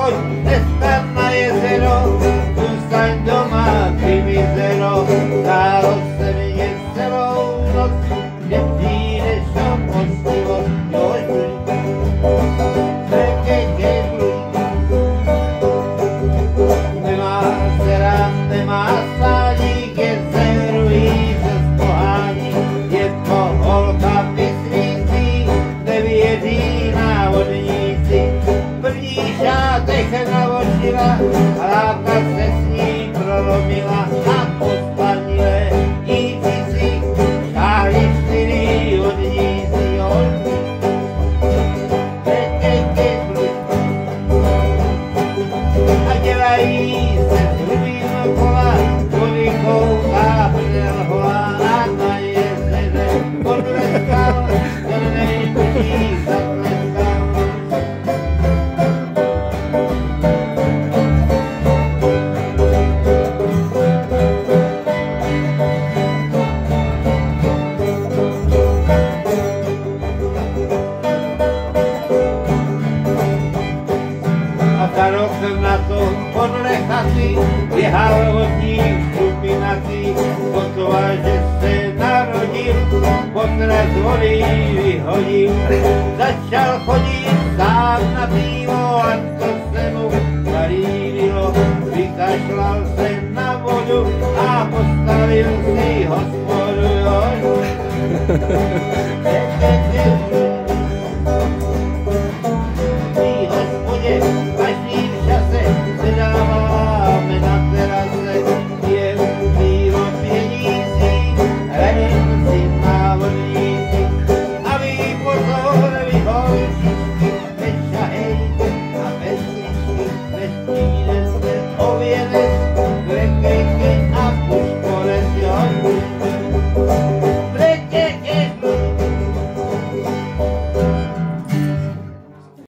nechoď dneska na jezero, zůstaň doma, ty mizero, zdálo se mě celou noc, že přijdeš o postivost, jož nemá dcera, nemá stádík, je severu jí se spohání, je to holka myslící, nevěří návodníci. První šátek navošila, hláka se s ní prolomila a pospanilé jíci si šáhli 4 vodníci. A dělají se hrubým kola, kolikou a prdel holá na jezeře podleskal, zelenej budík zatleskal. Za rok na to podle chaty běhal vodník šupinatý, potoval, že se narodil, potrat vody vyhodil. Začal chodit sám na pivo a to se mu zalíbilo, vykašlal se na vodu a postavil si hospodu.